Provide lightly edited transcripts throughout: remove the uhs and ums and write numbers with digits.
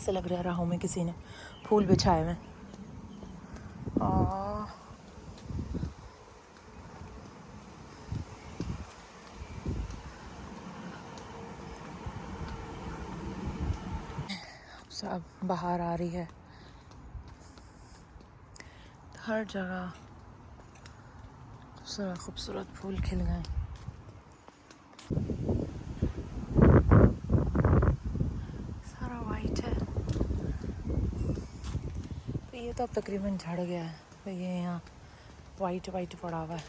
ऐसे लग रहा है राहों में किसी ने फूल बिछाए हुए। सब बाहर आ रही है, हर जगह खूबसूरत खूबसूरत फूल खिल गए। सारा वाइट है। तो ये तो अब तकरीबन झड़ गया है, तो ये यहाँ वाइट वाइट पड़ा हुआ है।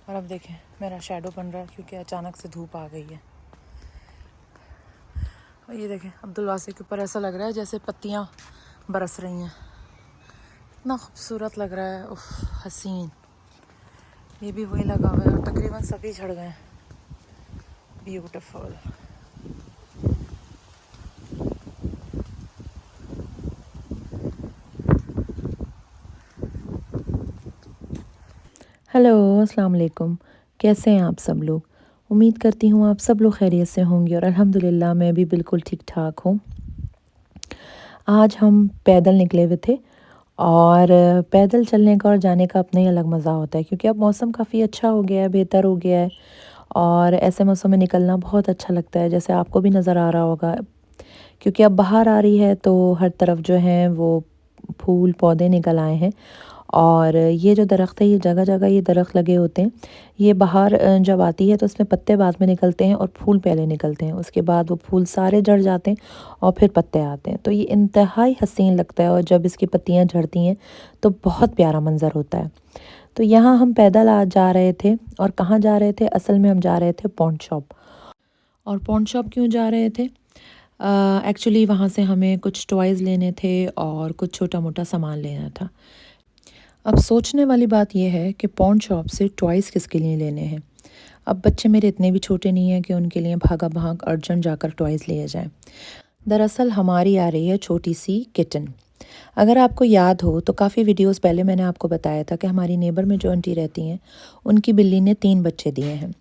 और अब देखें मेरा शैडो बन रहा है क्योंकि अचानक से धूप आ गई है। और ये देखें अब्दुल वासी के ऊपर ऐसा लग रहा है जैसे पत्तियाँ बरस रही हैं। इतना खूबसूरत लग रहा है, उफ हसीन। ये भी वही लगा हुआ है और तकरीबन सभी झड़ गए। ब्यूटीफुल। हेलो, अस्सलाम वालेकुम। कैसे हैं आप सब लोग? उम्मीद करती हूँ आप सब लोग खैरियत से होंगे और अल्हम्दुलिल्लाह मैं भी बिल्कुल ठीक ठाक हूँ। आज हम पैदल निकले हुए थे और पैदल चलने का और जाने का अपना ही अलग मज़ा होता है क्योंकि अब मौसम काफ़ी अच्छा हो गया है, बेहतर हो गया है और ऐसे मौसम में निकलना बहुत अच्छा लगता है, जैसे आपको भी नज़र आ रहा होगा। क्योंकि अब बाहर आ रही है तो हर तरफ जो है वो फूल पौधे निकल आए हैं और ये जो दरख्त है ये जगह जगह ये दरख्त लगे होते हैं। ये बाहर जब आती है तो इसमें पत्ते बाद में निकलते हैं और फूल पहले निकलते हैं, उसके बाद वो फूल सारे झड़ जाते हैं और फिर पत्ते आते हैं। तो ये इंतहाई हसीन लगता है और जब इसकी पत्तियाँ झड़ती हैं तो बहुत प्यारा मंजर होता है। तो यहाँ हम पैदल आज जा रहे थे और कहाँ जा रहे थे? असल में हम जा रहे थे पॉन्ड शॉप। और पॉन्ड शॉप क्यों जा रहे थे? एक्चुअली वहाँ से हमें कुछ टॉयज़ लेने थे और कुछ छोटा मोटा सामान लेना था। अब सोचने वाली बात यह है कि पॉन्ड शॉप से टॉयज़ किसके लिए लेने हैं। अब बच्चे मेरे इतने भी छोटे नहीं हैं कि उनके लिए भागा भाग अर्जेंट जाकर टॉयज़ लिए जाएं। दरअसल हमारी आ रही है छोटी सी किटन। अगर आपको याद हो तो काफ़ी वीडियोस पहले मैंने आपको बताया था कि हमारी नेबर में जो आंटी रहती हैं उनकी बिल्ली ने 3 बच्चे दिए हैं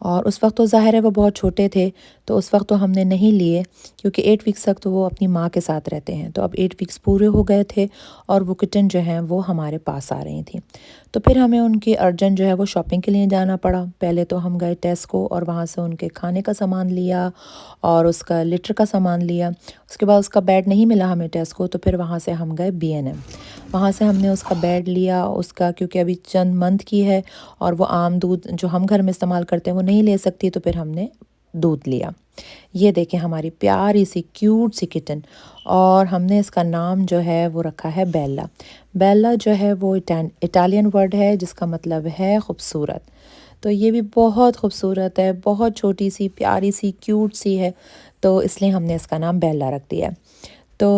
और उस वक्त तो ज़ाहिर है वो बहुत छोटे थे, तो उस वक्त तो हमने नहीं लिए क्योंकि 8 वीक्स तक तो वो अपनी माँ के साथ रहते हैं। तो अब 8 वीक्स पूरे हो गए थे और वो किटन जो हैं वो हमारे पास आ रही थी। तो फिर हमें उनकी अर्जेंट जो है वो शॉपिंग के लिए जाना पड़ा। पहले तो हम गए टेस्को और वहाँ से उनके खाने का सामान लिया और उसका लिटर का सामान लिया। उसके बाद उसका बेड नहीं मिला हमें टेस्को, तो फिर वहाँ से हम गए B&M। वहाँ से हमने उसका बेड लिया उसका, क्योंकि अभी चंद मंथ की है और वो आम दूध जो हम घर में इस्तेमाल करते हैं वो नहीं ले सकती, तो फिर हमने दूध लिया। ये देखें हमारी प्यारी सी क्यूट सी किटन और हमने इसका नाम जो है वो रखा है बेला। बेला जो है वो इटालियन वर्ड है जिसका मतलब है खूबसूरत। तो ये भी बहुत खूबसूरत है, बहुत छोटी सी प्यारी सी क्यूट सी है, तो इसलिए हमने इसका नाम बेला रख दिया है। तो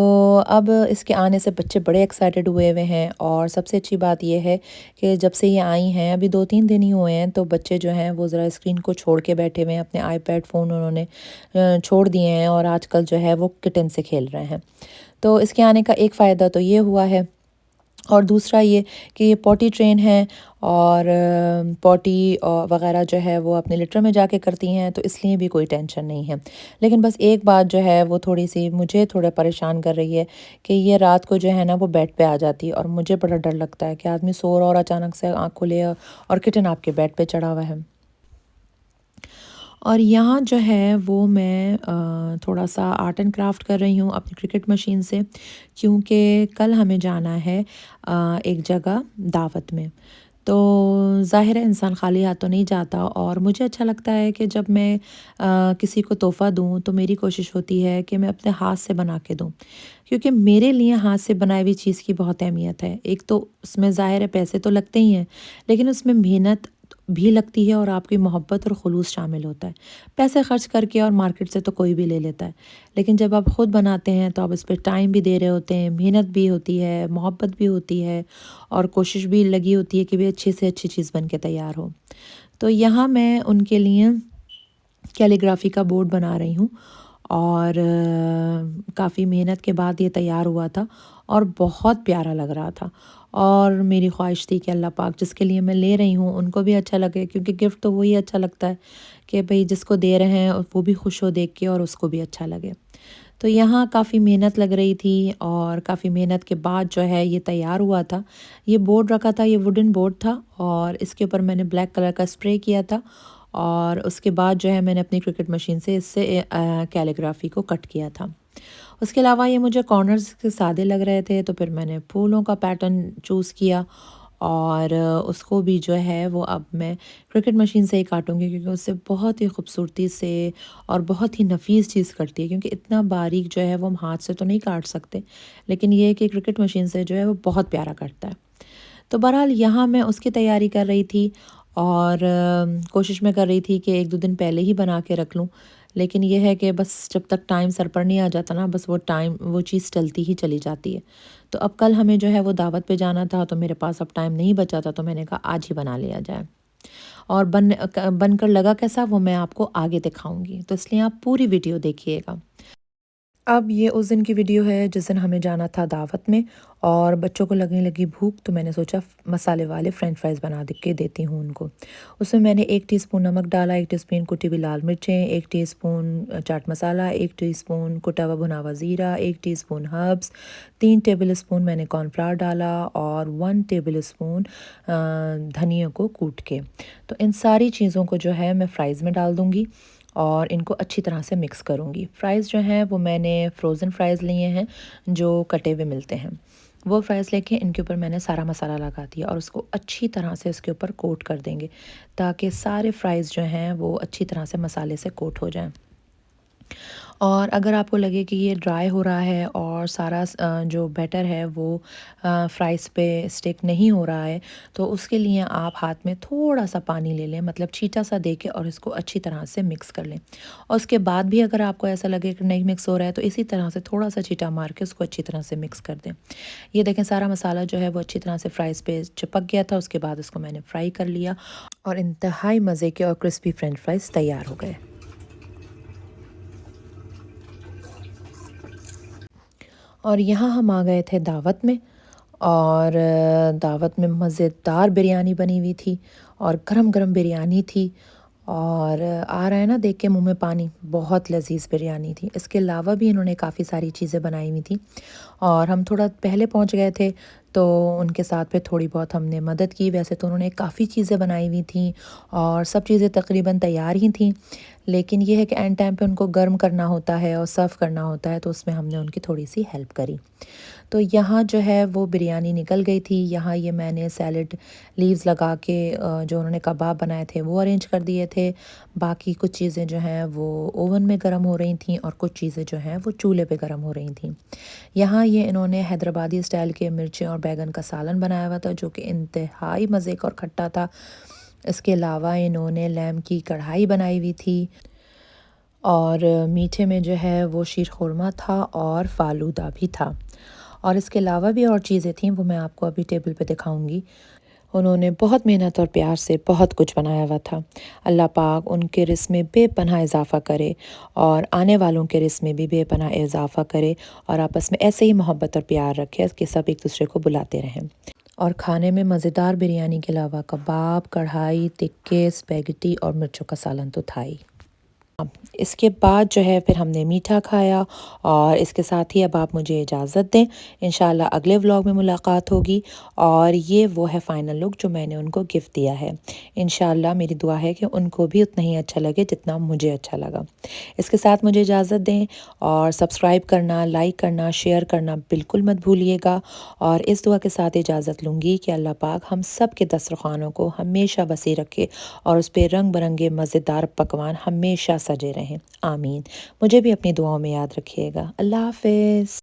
अब इसके आने से बच्चे बड़े एक्साइटेड हुए हुए हैं और सबसे अच्छी बात यह है कि जब से ये आई हैं अभी 2-3 दिन ही हुए हैं, तो बच्चे जो हैं वो ज़रा स्क्रीन को छोड़ के बैठे हुए हैं, अपने आईपैड फ़ोन उन्होंने छोड़ दिए हैं और आजकल जो है वो किटन से खेल रहे हैं। तो इसके आने का एक फ़ायदा तो ये हुआ है और दूसरा ये कि ये पॉटी ट्रेन है और पॉटी वगैरह जो है वो अपने लिटर में जाके करती हैं, तो इसलिए भी कोई टेंशन नहीं है। लेकिन बस एक बात जो है वो थोड़ी सी मुझे थोड़ा परेशान कर रही है कि ये रात को जो है ना वो बेड पे आ जाती है और मुझे बड़ा डर लगता है कि आदमी सो रहा और अचानक से आँख खुले और किटन आपके बेड पे चढ़ा हुआ है। और यहाँ जो है वो मैं थोड़ा सा आर्ट एंड क्राफ्ट कर रही हूँ अपनी क्रिकेट मशीन से, क्योंकि कल हमें जाना है एक जगह दावत में। तो ज़ाहिर है इंसान खाली हाथों नहीं जाता और मुझे अच्छा लगता है कि जब मैं किसी को तोहफ़ा दूँ तो मेरी कोशिश होती है कि मैं अपने हाथ से बना के दूँ, क्योंकि मेरे लिए हाथ से बनाई हुई चीज़ की बहुत अहमियत है। एक तो उसमें ज़ाहिर है पैसे तो लगते ही हैं, लेकिन उसमें मेहनत भी लगती है और आपकी मोहब्बत और खुलूस शामिल होता है। पैसे खर्च करके और मार्केट से तो कोई भी ले लेता है, लेकिन जब आप ख़ुद बनाते हैं तो आप इस पे टाइम भी दे रहे होते हैं, मेहनत भी होती है, मोहब्बत भी होती है और कोशिश भी लगी होती है कि भी अच्छी से अच्छी चीज़ बन के तैयार हो। तो यहाँ मैं उनके लिए कैलीग्राफी का बोर्ड बना रही हूँ और काफ़ी मेहनत के बाद ये तैयार हुआ था और बहुत प्यारा लग रहा था। और मेरी ख्वाहिश थी कि अल्लाह पाक जिसके लिए मैं ले रही हूँ उनको भी अच्छा लगे, क्योंकि गिफ्ट तो वही अच्छा लगता है कि भाई जिसको दे रहे हैं वो भी खुश हो देख के और उसको भी अच्छा लगे। तो यहाँ काफ़ी मेहनत लग रही थी और काफ़ी मेहनत के बाद जो है ये तैयार हुआ था। ये बोर्ड रखा था, ये वुडन बोर्ड था और इसके ऊपर मैंने ब्लैक कलर का स्प्रे किया था और उसके बाद जो है मैंने अपनी क्रिकेट मशीन से इससे कैलीग्राफी को कट किया था। उसके अलावा ये मुझे कॉर्नर्स के सादे लग रहे थे, तो फिर मैंने फूलों का पैटर्न चूज़ किया और उसको भी जो है वो अब मैं क्रिकेट मशीन से ही काटूँगी, क्योंकि उससे बहुत ही खूबसूरती से और बहुत ही नफीस चीज़ कटती है, क्योंकि इतना बारीक जो है वो हम हाथ से तो नहीं काट सकते, लेकिन ये है कि क्रिकेट मशीन से जो है वो बहुत प्यारा कटता है। तो बहरहाल यहाँ मैं उसकी तैयारी कर रही थी और कोशिश मैं कर रही थी कि 1-2 दिन पहले ही बना के रख लूँ। लेकिन ये है कि बस जब तक टाइम सर पर नहीं आ जाता ना, बस वो चीज़ टलती ही चली जाती है। तो अब कल हमें जो है वो दावत पे जाना था, तो मेरे पास अब टाइम नहीं बचा था, तो मैंने कहा आज ही बना लिया जाए। और बनकर लगा कैसा वो मैं आपको आगे दिखाऊँगी। तो इसलिए आप पूरी वीडियो देखिएगा। अब ये उस दिन की वीडियो है जिस दिन हमें जाना था दावत में और बच्चों को लगने लगी भूख, तो मैंने सोचा मसाले वाले फ्रेंच फ्राइज़ बना दे के देती हूँ उनको। उसमें मैंने 1 टीस्पून नमक डाला, 1 टीस्पून कुटी हुई लाल मिर्चें, 1 टीस्पून चाट मसाला, 1 टीस्पून कुटा हुआ भुना हुआ ज़ीरा, 1 टीस्पून हर्ब्स, 3 टेबलस्पून मैंने कॉर्नफ्लावर डाला और 1 टेबलस्पून धनिया को कूट के। तो इन सारी चीज़ों को जो है मैं फ्राइज़ में डाल दूँगी और इनको अच्छी तरह से मिक्स करूँगी। फ्राइज़ जो हैं वो मैंने फ्रोज़न फ्राइज़ लिए हैं जो कटे हुए मिलते हैं। वो फ्राइज़ लेके इनके ऊपर मैंने सारा मसाला लगा दिया और उसको अच्छी तरह से इसके ऊपर कोट कर देंगे, ताकि सारे फ्राइज़ जो हैं वो अच्छी तरह से मसाले से कोट हो जाएँ। और अगर आपको लगे कि ये ड्राई हो रहा है और सारा जो बैटर है वो फ्राइज़ पे स्टिक नहीं हो रहा है, तो उसके लिए आप हाथ में थोड़ा सा पानी ले लें, मतलब छींटा सा दे के, और इसको अच्छी तरह से मिक्स कर लें। और उसके बाद भी अगर आपको ऐसा लगे कि नहीं मिक्स हो रहा है, तो इसी तरह से थोड़ा सा छींटा मार के उसको अच्छी तरह से मिक्स कर दें। ये देखें सारा मसाला जो है वो अच्छी तरह से फ्राइज़ पे चिपक गया था। उसके बाद उसको मैंने फ्राई कर लिया और इंतहाई मज़े के और क्रिस्पी फ्रेंच फ्राइज़ तैयार हो गए। और यहाँ हम आ गए थे दावत में और दावत में मज़ेदार बिरयानी बनी हुई थी और गरम-गरम बिरयानी थी और आ रहा है ना देख के मुँह में पानी, बहुत लज़ीज़ बिरयानी थी। इसके अलावा भी इन्होंने काफ़ी सारी चीज़ें बनाई हुई थी और हम थोड़ा पहले पहुँच गए थे, तो उनके साथ फिर थोड़ी बहुत हमने मदद की। वैसे तो उन्होंने काफ़ी चीज़ें बनाई हुई थी और सब चीज़ें तकरीबन तैयार ही थीं, लेकिन ये है कि एंड टाइम पे उनको गर्म करना होता है और सर्व करना होता है, तो उसमें हमने उनकी थोड़ी-सी हेल्प करी। तो यहाँ जो है वो बिरयानी निकल गई थी। यहाँ ये मैंने सैलेड लीव्स लगा के जो उन्होंने कबाब बनाए थे वो अरेंज कर दिए थे। बाकी कुछ चीज़ें जो हैं वो ओवन में गर्म हो रही थीं और कुछ चीज़ें जो हैं वो चूल्हे पे गर्म हो रही थीं। यहाँ ये इन्होंने हैदराबादी स्टाइल के मिर्चें और बैंगन का सालन बनाया हुआ था, जो कि इंतहाई मज़े का और खट्टा था। इसके अलावा इन्होंने लैम की कढ़ाई बनाई हुई थी और मीठे में जो है वो शीर खुरमा था और फ़ालूदा भी था। और इसके अलावा भी और चीज़ें थीं, वो मैं आपको अभी टेबल पे दिखाऊंगी। उन्होंने बहुत मेहनत और प्यार से बहुत कुछ बनाया हुआ था। अल्लाह पाक उनके रिज़्क़ में बेपनाह इज़ाफ़ा करे और आने वालों के रिज़्क़ में भी बेपनाह इज़ाफ़ा करे और आपस में ऐसे ही मोहब्बत और प्यार रखे कि सब एक दूसरे को बुलाते रहें। और खाने में मज़ेदार बिरयानी के अलावा कबाब, कढ़ाई, टिक्के, स्पैगेटी और मिर्चों का सालन तो था ही। इसके बाद जो है फिर हमने मीठा खाया और इसके साथ ही अब आप मुझे इजाज़त दें। इंशाल्लाह अगले व्लॉग में मुलाकात होगी और ये वो है फ़ाइनल लुक जो मैंने उनको गिफ्ट दिया है। इंशाल्लाह मेरी दुआ है कि उनको भी उतना ही अच्छा लगे जितना मुझे अच्छा लगा। इसके साथ मुझे इजाज़त दें और सब्सक्राइब करना, लाइक करना, शेयर करना बिल्कुल मत भूलिएगा और इस दुआ के साथ इजाज़त लूँगी कि अल्लाह पाक हम सब के दस्तरख़्वानों को हमेशा वसी रखे और उस पे रंग बिरंगे मज़ेदार पकवान हमेशा सजे रहें। आमीन। मुझे भी अपनी दुआओं में याद रखिएगा। अल्लाह हाफ़िज़।